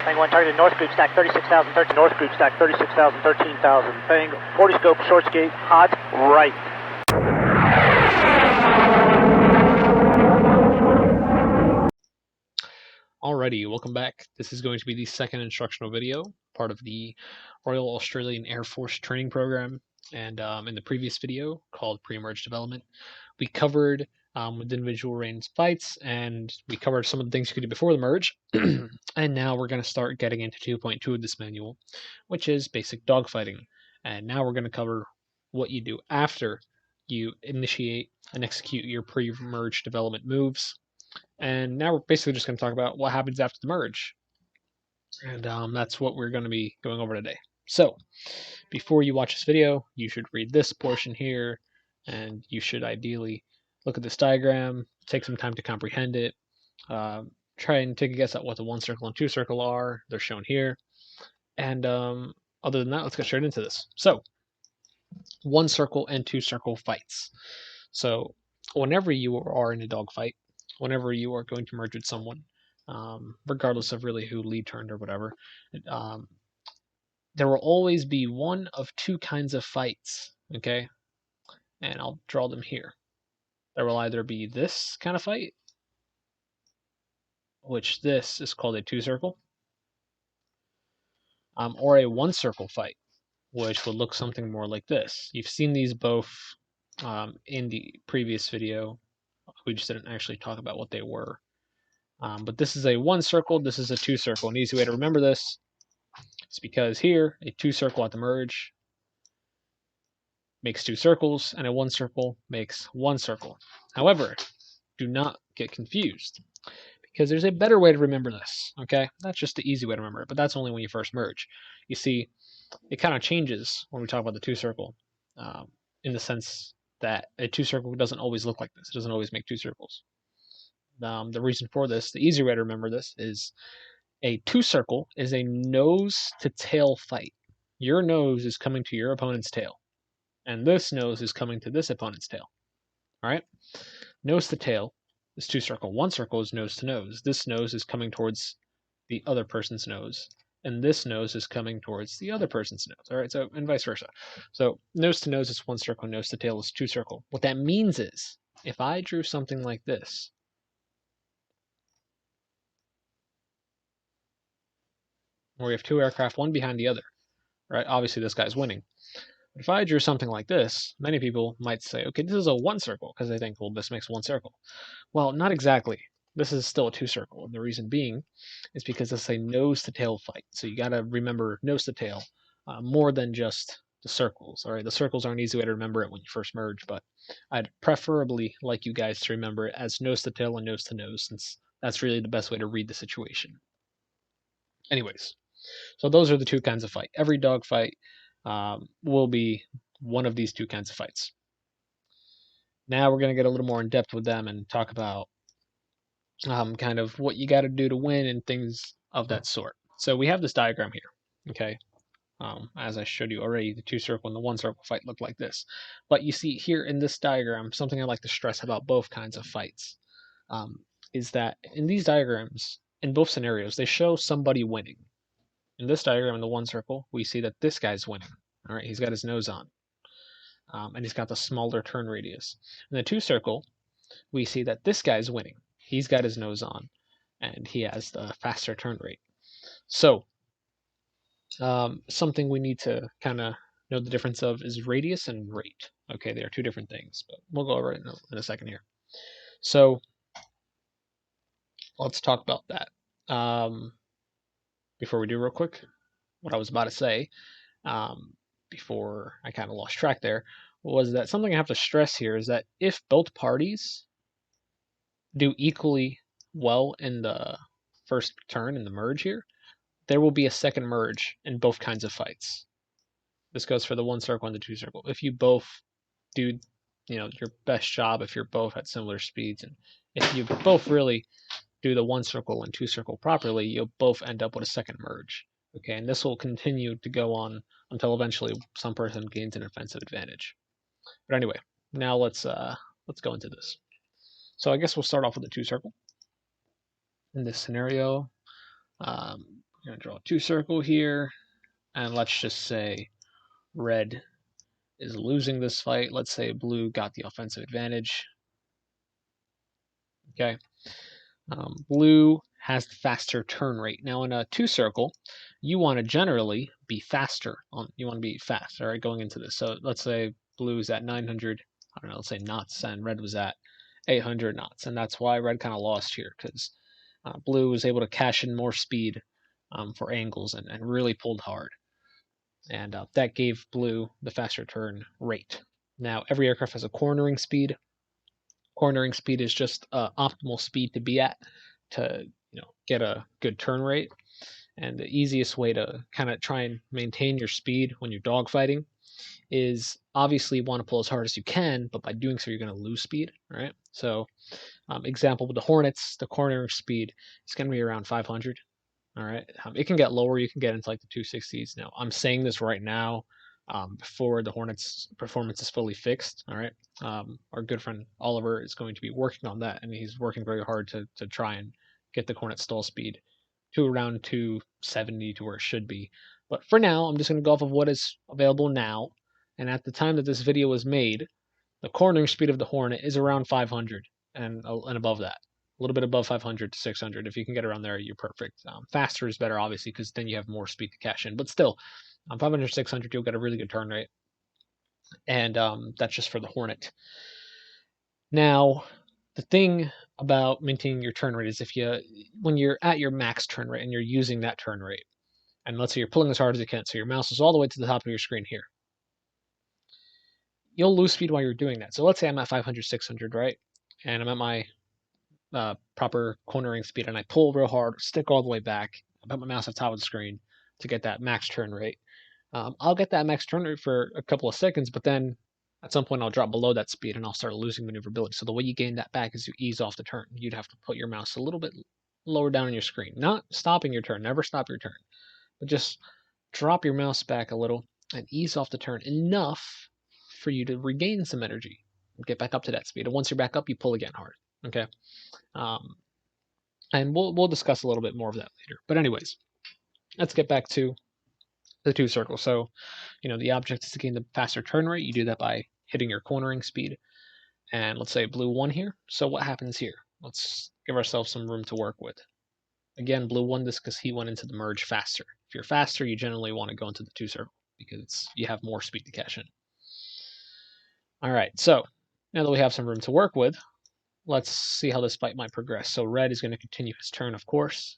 Fang 1 targeted north group stack 36,000, 13 north group stack 36,000, 13,000. Fang 40 scope, short skate, hot, right. Alrighty, welcome back. This is going to be the second instructional video, part of the Royal Australian Air Force training program. And in the previous video, called Pre-Merge Development, we covered with individual range fights, and we covered some of the things you could do before the merge. And now we're going to start getting into 2.2 of this manual, which is basic dogfighting. And now we're going to cover what you do after you initiate and execute your pre-merge development moves. And now we're basically just going to talk about what happens after the merge. And that's what we're going to be going over today. So, before you watch this video, you should read this portion here, and you should ideally look at this diagram, take some time to comprehend it, try and take a guess at what the 1 circle and 2 circle are. They're shown here. And other than that, let's get straight into this. So, 1 circle and 2 circle fights. So, whenever you are in a dogfight, whenever you are going to merge with someone, regardless of really who lead turned or whatever, there will always be one of two kinds of fights, okay? And I'll draw them here. There will either be this kind of fight, which this is called a 2 circle, or a 1 circle fight, which would look something more like this. You've seen these both in the previous video. We just didn't actually talk about what they were. But this is a 1 circle, this is a 2 circle. An easy way to remember this is because here, a 2 circle at the merge makes 2 circles, and a 1 circle makes 1 circle. However, do not get confused, because there's a better way to remember this, okay? That's just the easy way to remember it, but that's only when you first merge. You see, it kind of changes when we talk about the 2 circle, in the sense that a 2 circle doesn't always look like this. It doesn't always make 2 circles. The reason for this, the easier way to remember this, is a 2 circle is a nose to tail fight. Your nose is coming to your opponent's tail, and this nose is coming to this opponent's tail. All right? Nose to tail is 2 circle. 1 circle is nose to nose. This nose is coming towards the other person's nose, and this nose is coming towards the other person's nose. All right? So, and vice versa. So, nose to nose is 1 circle, nose to tail is 2 circle. What that means is, if I drew something like this, where we have 2 aircraft, one behind the other, right? Obviously, this guy's winning. But if I drew something like this, many people might say, okay, this is a 1 circle, because they think, well, this makes 1 circle. Well, not exactly. This is still a 2 circle, and the reason being is because it's a nose to tail fight. So you got to remember nose to tail more than just the circles. All right, the circles are an easy way to remember it when you first merge, but I'd preferably like you guys to remember it as nose to tail and nose to nose, since that's really the best way to read the situation. Anyways, so those are the 2 kinds of fight. Every dog fight will be one of these 2 kinds of fights. Now we're going to get a little more in depth with them and talk about kind of what you got to do to win and things of that sort. So we have this diagram here, okay? As I showed you already, the 2 circle and the 1 circle fight look like this. But you see here in this diagram, something I like to stress about both kinds of fights is that in these diagrams, in both scenarios, they show somebody winning. In this diagram, in the 1 circle, we see that this guy's winning. All right, he's got his nose on, and he's got the smaller turn radius. In the 2 circle, we see that this guy's winning. He's got his nose on, and he has the faster turn rate. So, something we need to kind of know the difference of is radius and rate. Okay, they are 2 different things, but we'll go over it in a second here. So, let's talk about that. Before we do, real quick, what I was about to say, before I kind of lost track there, was that something I have to stress here is that if both parties do equally well in the first turn in the merge here, there will be a second merge in both kinds of fights. This goes for the 1 circle and the 2 circle. If you both do, your best job, if you're both at similar speeds, and if you both really do the 1 circle and 2 circle properly, you'll both end up with a second merge. Okay, and this will continue to go on until eventually some person gains an offensive advantage. But anyway, now let's go into this. So I guess we'll start off with the 2 circle. In this scenario, I'm going to draw a 2 circle here, and let's just say red is losing this fight. Let's say blue got the offensive advantage. Okay. Blue has the faster turn rate. Now in a 2 circle, you want to generally be faster. You want to be fast, all right, going into this. So let's say blue is at 900, I don't know, let's say knots, and red was at 800 knots. And that's why red kind of lost here, because blue was able to cash in more speed for angles and really pulled hard. And that gave blue the faster turn rate. Now, every aircraft has a cornering speed. Cornering speed is just optimal speed to be at to get a good turn rate. And the easiest way to kind of try and maintain your speed when you're dogfighting is obviously you want to pull as hard as you can, but by doing so you're going to lose speed, right? So example with the Hornets, the cornering speed is going to be around 500. All right, it can get lower. You can get into like the 260s. Now I'm saying this right now before the Hornets performance is fully fixed. All right, our good friend Oliver is going to be working on that, and he's working very hard to try and get the Hornet stall speed to around 270 to where it should be. But for now, I'm just going to go off of what is available now. And at the time that this video was made, the cornering speed of the Hornet is around 500 and above that. A little bit above 500 to 600. If you can get around there, you're perfect. Faster is better, obviously, because then you have more speed to cash in. But still, 500, 600, you'll get a really good turn rate. And that's just for the Hornet. Now, the thing about maintaining your turn rate is when you're at your max turn rate and you're using that turn rate, and let's say you're pulling as hard as you can, so your mouse is all the way to the top of your screen here, you'll lose speed while you're doing that. So let's say I'm at 500, 600, right? And I'm at my proper cornering speed, and I pull real hard, stick all the way back, I put my mouse on top of the screen to get that max turn rate. I'll get that max turn rate for a couple of seconds, but then at some point I'll drop below that speed and I'll start losing maneuverability. So the way you gain that back is you ease off the turn. You'd have to put your mouse a little bit lower down on your screen. Not stopping your turn, never stop your turn, but just drop your mouse back a little and ease off the turn enough for you to regain some energy and get back up to that speed. And once you're back up, you pull again hard. Okay. And we'll discuss a little bit more of that later. But anyways, let's get back to the 2 circles. So, the object is to gain the faster turn rate. You do that by hitting your cornering speed. And let's say blue won here. So what happens here? Let's give ourselves some room to work with. Again, blue won this because he went into the merge faster. If you're faster, you generally want to go into the 2 circle because you have more speed to cash in. All right, so now that we have some room to work with, let's see how this fight might progress. So red is going to continue his turn, of course.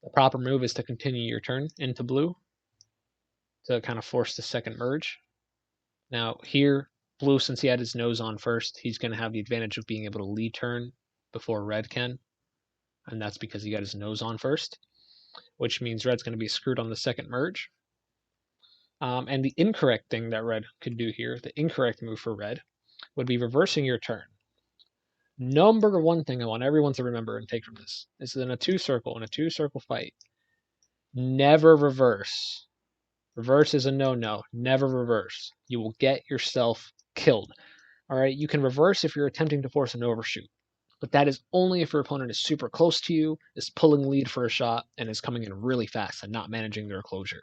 The proper move is to continue your turn into blue to kind of force the second merge. Now here, blue, since he had his nose on first, he's going to have the advantage of being able to lead turn before red can. And that's because he got his nose on first, which means red's going to be screwed on the second merge. And the incorrect thing that red could do here, the incorrect move for red, would be reversing your turn. Number one thing I want everyone to remember and take from this is that in a 2 circle fight, never reverse. Reverse is a no-no. Never reverse. You will get yourself killed. All right, you can reverse if you're attempting to force an overshoot, but that is only if your opponent is super close to you, is pulling lead for a shot, and is coming in really fast and not managing their closure.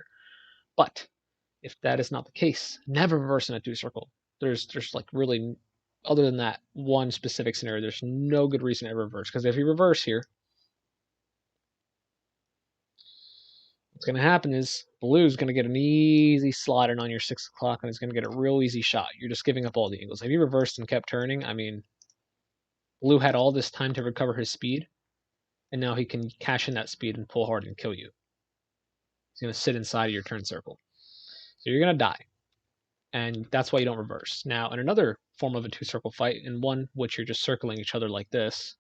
But if that is not the case, never reverse in a 2 circle. There's like really, other than that one specific scenario, there's no good reason to ever reverse. Because if you reverse here, what's going to happen is blue's going to get an easy slot in on your 6 o'clock, and it's going to get a real easy shot. You're just giving up all the angles. If you reversed and kept turning, I mean, blue had all this time to recover his speed, and now he can cash in that speed and pull hard and kill you. He's going to sit inside of your turn circle. So you're going to die. And that's why you don't reverse. Now, in another form of a 2 circle fight, in one which you're just circling each other like this,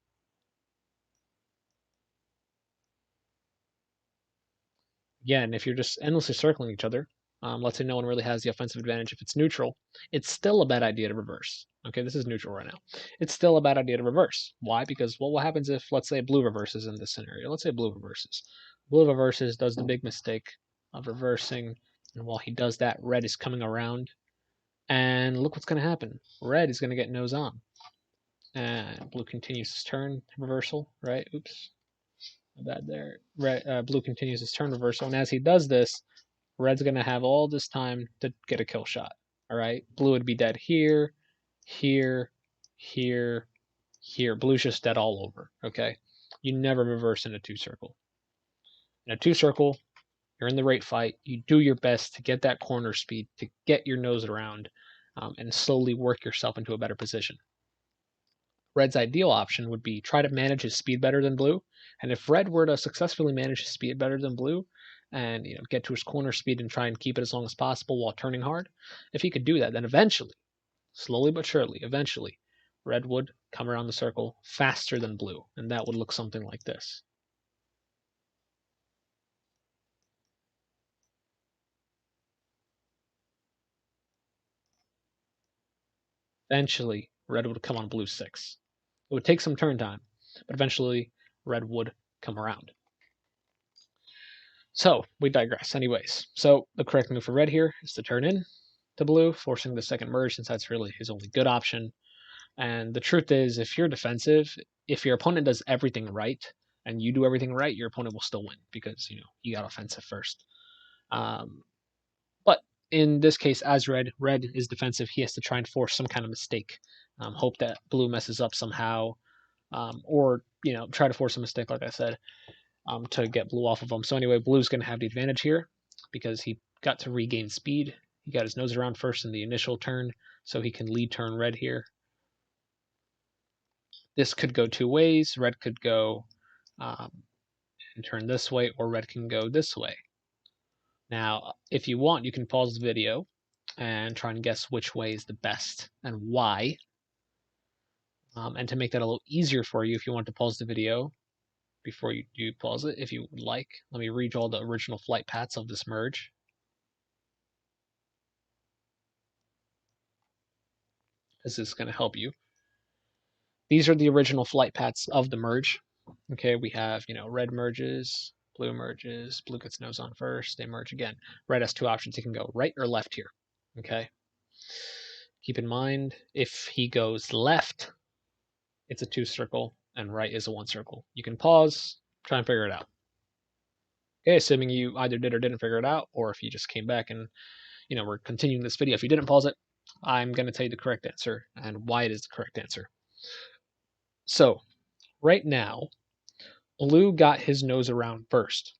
again, if you're just endlessly circling each other, let's say no one really has the offensive advantage. If it's neutral, it's still a bad idea to reverse. Okay, this is neutral right now. It's still a bad idea to reverse. Why? Because what happens if, let's say, blue reverses in this scenario? Let's say blue reverses. Blue reverses, does the big mistake of reversing, and while he does that, red is coming around. And look what's going to happen. Red is going to get nose on. And blue continues his turn, reversal, right? Oops. Bad there. Blue continues his turn reversal, and as he does this, red's going to have all this time to get a kill shot. All right, blue would be dead here, here, here, here. Blue's just dead all over. Okay, you never reverse in a two circle. In a two circle, you're in the right fight. You do your best to get that corner speed, to get your nose around, and slowly work yourself into a better position. Red's ideal option would be try to manage his speed better than blue. And if red were to successfully manage his speed better than blue and get to his corner speed and try and keep it as long as possible while turning hard, if he could do that, then eventually, slowly but surely, eventually, red would come around the circle faster than blue. And that would look something like this. Eventually, red would come on blue 6. It would take some turn time, but eventually red would come around. So we digress. Anyways, so the correct move for red here is to turn in to blue, forcing the second merge since that's really his only good option. And the truth is, if you're defensive, if your opponent does everything right and you do everything right, your opponent will still win because you got offensive first. But in this case, as red is defensive, he has to try and force some kind of mistake, hope that blue messes up somehow, or try to force a mistake, like I said, to get blue off of him. So anyway, blue's going to have the advantage here because he got to regain speed. He got his nose around first in the initial turn, so he can lead turn red here. This could go two ways. Red could go and turn this way, or red can go this way. Now, if you want, you can pause the video and try and guess which way is the best and why. And to make that a little easier for you, if you want to pause the video before you do pause it, if you would like, let me redraw the original flight paths of this merge. This is going to help you. These are the original flight paths of the merge. Okay, we have, red merges, blue gets nose on first, they merge again. Red has two options. He can go right or left here. Okay. Keep in mind, if he goes left, it's a two circle, and right is a one circle. You can pause, try and figure it out. Okay, assuming you either did or didn't figure it out, or if you just came back and, we're continuing this video. If you didn't pause it, I'm going to tell you the correct answer and why it is the correct answer. So, right now, blue got his nose around first,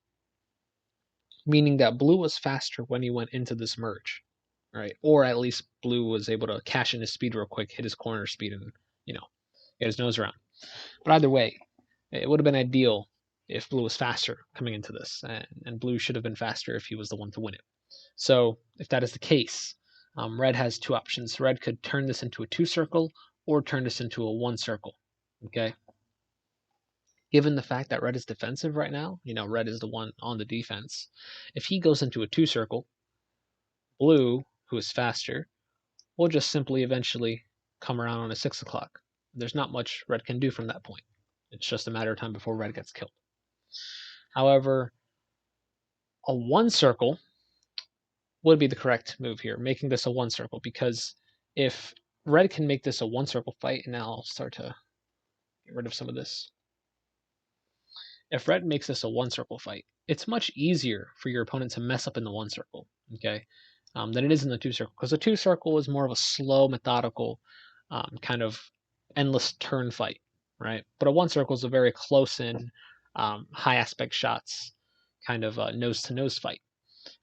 meaning that blue was faster when he went into this merge, right? Or at least blue was able to cash in his speed real quick, hit his corner speed, and, get his nose around. But either way, it would have been ideal if blue was faster coming into this, and blue should have been faster if he was the one to win it. So if that is the case, red has two options. Red could turn this into a two circle or turn this into a one circle, okay? Given the fact that red is defensive right now, red is the one on the defense. If he goes into a two circle, blue, who is faster, will just simply eventually come around on a 6 o'clock. There's not much red can do from that point. It's just a matter of time before red gets killed. However, a one circle would be the correct move here, making this a one circle, because if red can make this a one circle fight, and now I'll start to get rid of some of this. If red makes this a one circle fight, it's much easier for your opponent to mess up in the one circle, okay, than it is in the two circle, because the two circle is more of a slow, methodical, kind of endless turn fight, right? But a one circle is a very close in, high aspect shots, kind of nose to nose fight.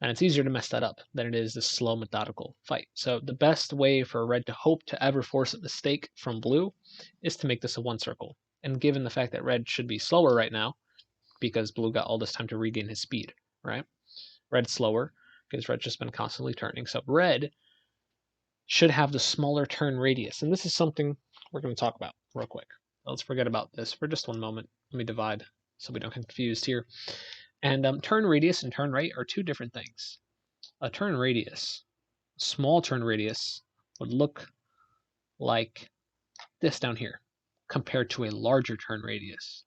And it's easier to mess that up than it is this slow, methodical fight. So the best way for red to hope to ever force a mistake from blue is to make this a one circle. And given the fact that red should be slower right now, because blue got all this time to regain his speed, right? Red's slower because red's just been constantly turning. So red should have the smaller turn radius. And this is something we're going to talk about real quick. Let's forget about this for just one moment. Let me divide so we don't get confused here. And turn radius and turn rate are two different things. A turn radius, small turn radius, would look like this down here compared to a larger turn radius.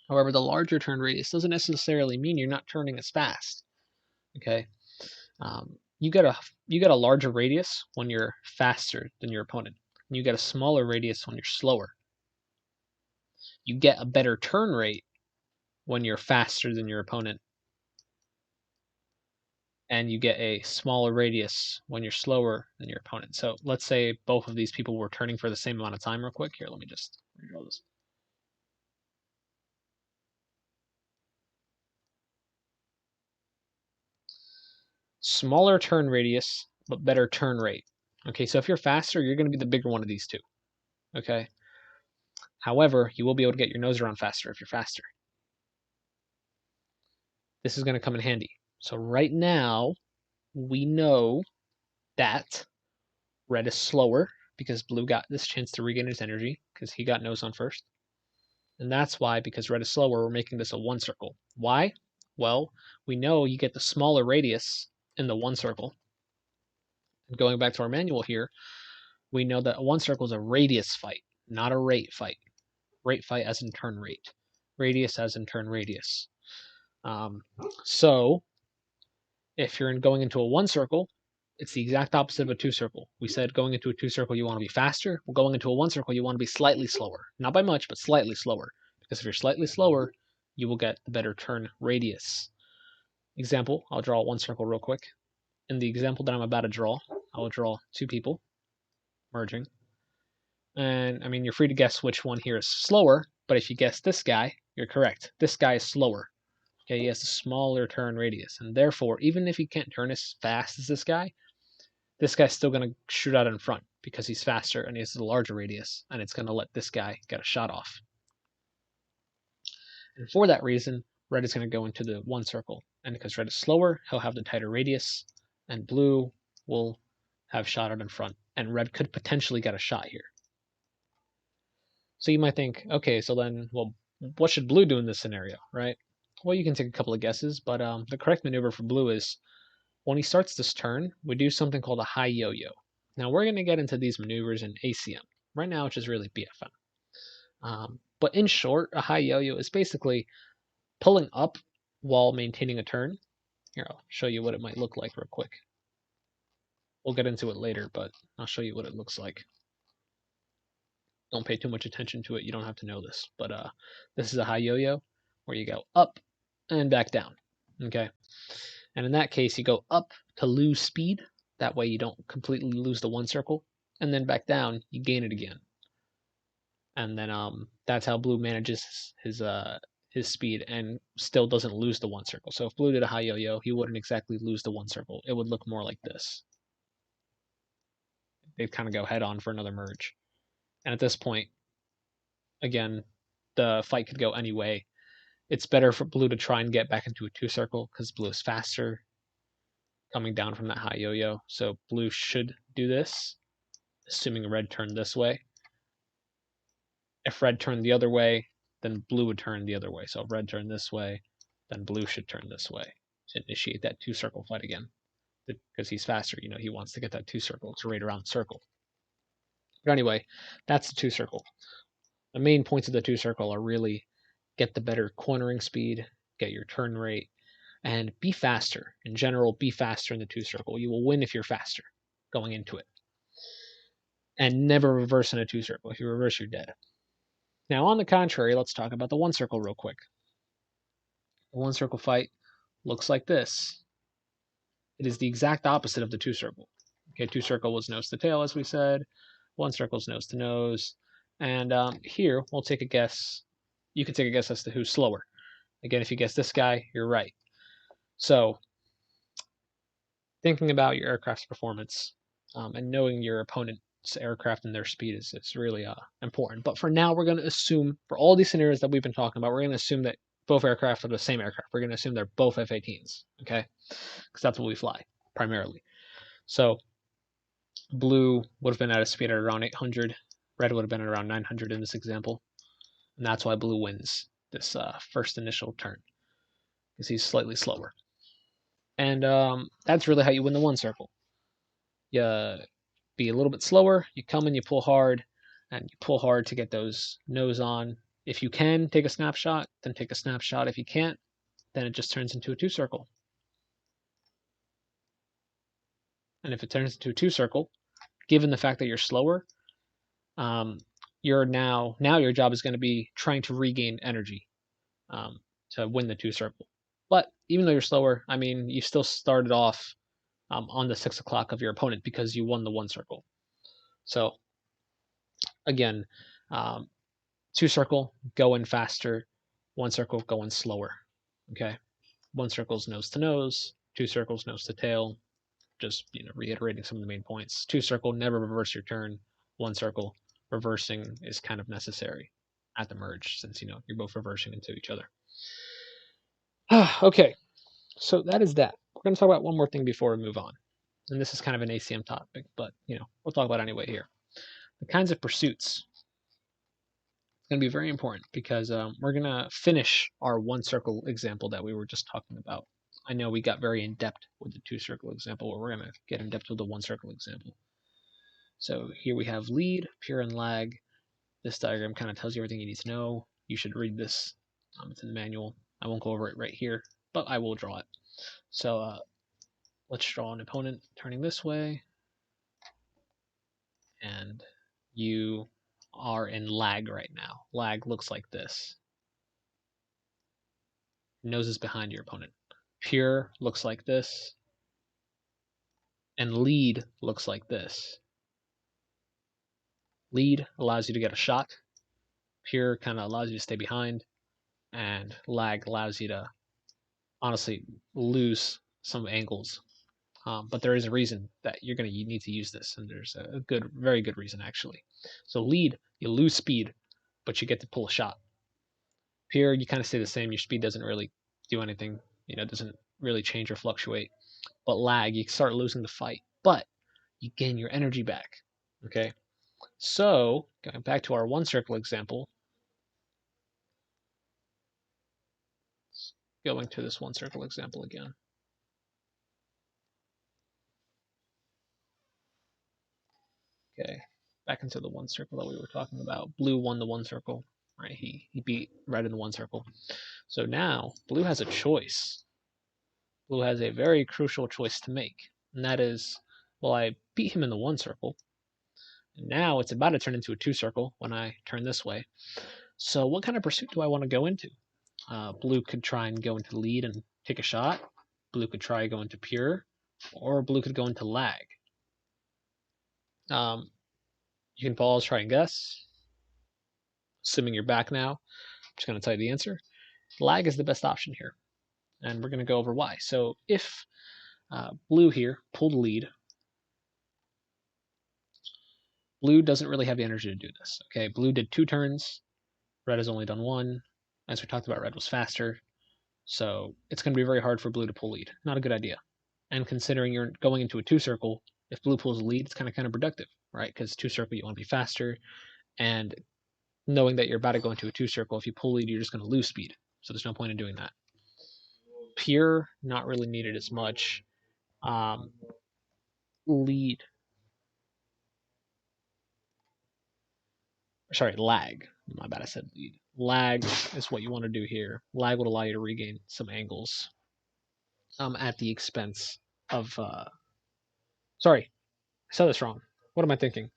However, the larger turn radius doesn't necessarily mean you're not turning as fast. Okay, you get a larger radius when you're faster than your opponent, and you get a smaller radius when you're slower. You get a better turn rate when you're faster than your opponent, and you get a smaller radius when you're slower than your opponent. So let's say both of these people were turning for the same amount of time real quick. Here, let me just redraw this. Smaller turn radius, but better turn rate. Okay, so if you're faster, you're going to be the bigger one of these two. Okay. However, you will be able to get your nose around faster if you're faster. This is going to come in handy. So right now, we know that red is slower because blue got this chance to regain his energy because he got nose on first. And that's why, because red is slower, we're making this a one circle. Why? Well, we know you get the smaller radius in the one circle. And going back to our manual here, we know that a one circle is a radius fight, not a rate fight. Rate fight as in turn rate. Radius as in turn radius. So if you're going into a one circle, it's the exact opposite of a two circle. We said going into a two circle, you want to be faster. Well, going into a one circle, you want to be slightly slower. Not by much, but slightly slower. Because if you're slightly slower, you will get the better turn radius. Example, I'll draw one circle real quick. In the example that I'm about to draw, I will draw two people merging. And I mean, you're free to guess which one here is slower, but if you guess this guy, you're correct. This guy is slower. Okay, he has a smaller turn radius, and therefore, even if he can't turn as fast as this guy's still going to shoot out in front because he's faster and he has a larger radius, and it's going to let this guy get a shot off. And for that reason, red is going to go into the one circle, and because red is slower, he'll have the tighter radius, and blue will have shot out in front, and red could potentially get a shot here. So you might think, okay, so then, well, what should blue do in this scenario, right? Well, you can take a couple of guesses, but the correct maneuver for blue is when he starts this turn, we do something called a high yo-yo. Now, we're going to get into these maneuvers in ACM. Right now, it's just really BFM. But in short, a high yo-yo is basically pulling up while maintaining a turn. Here, I'll show you what it might look like real quick. We'll get into it later, but I'll show you what it looks like. Don't pay too much attention to it. You don't have to know this. But this is a high yo-yo where you go up and back down. Okay. And in that case, you go up to lose speed. That way you don't completely lose the one circle. And then back down, you gain it again. And then that's how blue manages his speed and still doesn't lose the one circle. So if blue did a high yo-yo, he wouldn't exactly lose the one circle. It would look more like this. They'd kind of go head on for another merge. And at this point, again, the fight could go any way. It's better for blue to try and get back into a two circle because blue is faster coming down from that high yo-yo. So blue should do this, assuming red turned this way. If red turned the other way, then blue would turn the other way. So if red turned this way, then blue should turn this way to initiate that two circle fight again. Because he's faster, he wants to get that two circle to right around circle. But anyway, that's the two circle. The main points of the two circle are really get the better cornering speed, get your turn rate, and be faster. In general, be faster in the two circle. You will win if you're faster going into it. And never reverse in a two circle. If you reverse, you're dead. Now, on the contrary, let's talk about the one circle real quick. The one circle fight looks like this. It is the exact opposite of the two circle. Okay, two circle was nose to tail, as we said. One circle is nose to nose. And here, we'll take a guess. You can take a guess as to who's slower. Again, if you guess this guy, you're right. So, thinking about your aircraft's performance and knowing your opponent's aircraft and their speed is really important. But for now, we're going to assume, for all these scenarios that we've been talking about, we're going to assume that both aircraft are the same aircraft. We're going to assume they're both F-18s, okay? Because that's what we fly, primarily. So, blue would have been at a speed at around 800. Red would have been at around 900 in this example. And that's why blue wins this first initial turn, because he's slightly slower. And that's really how you win the one circle. You be a little bit slower, you come and you pull hard, and you pull hard to get those nose on. If you can take a snapshot, then take a snapshot. If you can't, then it just turns into a two circle. And if it turns into a two circle, given the fact that you're slower, you're now your job is going to be trying to regain energy to win the 2 circle. But even though you're slower, I mean, you still started off on the 6 o'clock of your opponent because you won the 1 circle. So again, um, 2 circle, go in faster. 1 circle, go in slower. Okay, 1 circle's nose to nose. 2 circles, nose to tail. Just reiterating some of the main points. 2 circle, never reverse your turn. 1 circle, reversing is kind of necessary at the merge since you're both reversing into each other. Okay, so that is that. We're going to talk about one more thing before we move on, and this is kind of an ACM topic, but we'll talk about it anyway here. The kinds of pursuits. It's going to be very important because we're going to finish our 1 circle example that we were just talking about. I know we got very in depth with the 2 circle example, but we're going to get in depth with the 1 circle example. So here we have lead, pure, and lag. This diagram kind of tells you everything you need to know. You should read this. It's in the manual. I won't go over it right here, but I will draw it. So let's draw an opponent turning this way. And you are in lag right now. Lag looks like this. Nose is behind your opponent. Pure looks like this. And lead looks like this. Lead allows you to get a shot. Pure kind of allows you to stay behind. And lag allows you to honestly lose some angles. But there is a reason that you need to use this, and there's a very good reason actually. So lead, you lose speed, but you get to pull a shot. Pure, you kind of stay the same. Your speed doesn't really do anything. Doesn't really change or fluctuate. But lag, you start losing the fight, but you gain your energy back. Okay. So going back to our 1 circle example, going to this 1 circle example again. Okay, back into the 1 circle that we were talking about. Blue won the 1 circle, right? He beat red in the 1 circle. So now blue has a choice. Blue has a very crucial choice to make, and that is, well, I beat him in the 1 circle, and now it's about to turn into a 2 circle when I turn this way. So what kind of pursuit do I want to go into? Blue could try and go into lead and take a shot. Blue could try go into pure, or blue could go into lag. You can pause, try and guess. Assuming you're back now, I'm just going to tell you the answer. Lag is the best option here, and we're going to go over why. So if blue here pulled lead, blue doesn't really have the energy to do this. Okay, blue did 2 turns, red has only done 1. As we talked about, red was faster, so it's going to be very hard for blue to pull lead. Not a good idea. And considering you're going into a 2 circle, if blue pulls a lead, it's kind of counterproductive, right? Because 2 circle, you want to be faster, and knowing that you're about to go into a 2 circle, if you pull lead, you're just going to lose speed. So there's no point in doing that. Pure, not really needed as much. Lead. Sorry, lag. My bad, I said lead. Lag is what you want to do here. Lag would allow you to regain some angles at the expense of... Sorry, I said this wrong. What am I thinking?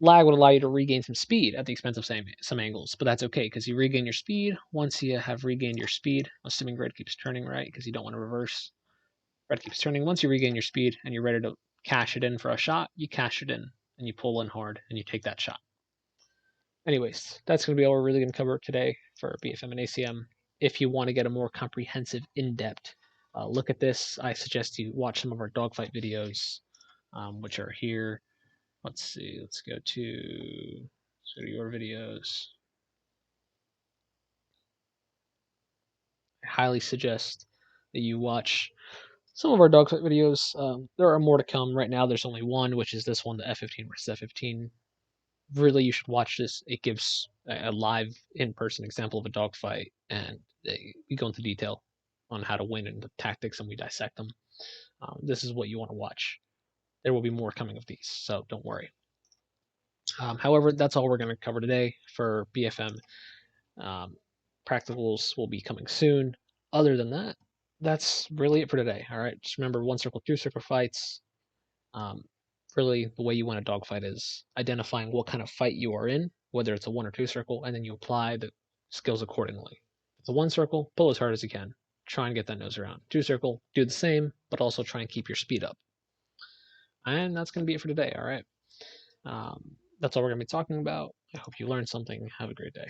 Lag would allow you to regain some speed at the expense of some angles, but that's okay because you regain your speed. Once you have regained your speed, assuming red keeps turning, right, because you don't want to reverse. Red keeps turning. Once you regain your speed and you're ready to cash it in for a shot, you cash it in and you pull in hard and you take that shot. Anyways, that's going to be all we're really going to cover today for BFM and ACM. If you want to get a more comprehensive, in-depth look at this, I suggest you watch some of our dogfight videos, which are here. Let's see. Let's go to your videos. I highly suggest that you watch some of our dogfight videos. There are more to come. Right now, there's only one, which is this one, the F-15 versus F-15. Really, you should watch this. It gives a live, in-person example of a dogfight, and we go into detail on how to win and the tactics, and we dissect them. This is what you want to watch. There will be more coming of these, so don't worry. However, that's all we're going to cover today for BFM. Practicals will be coming soon. Other than that, that's really it for today. All right, just remember 1 circle, 2 circle fights. Really, the way you win a dogfight is identifying what kind of fight you are in, whether it's a 1 or 2 circle, and then you apply the skills accordingly. The 1 circle, pull as hard as you can. Try and get that nose around. 2 circle, do the same, but also try and keep your speed up. And that's going to be it for today, all right? That's all we're going to be talking about. I hope you learned something. Have a great day.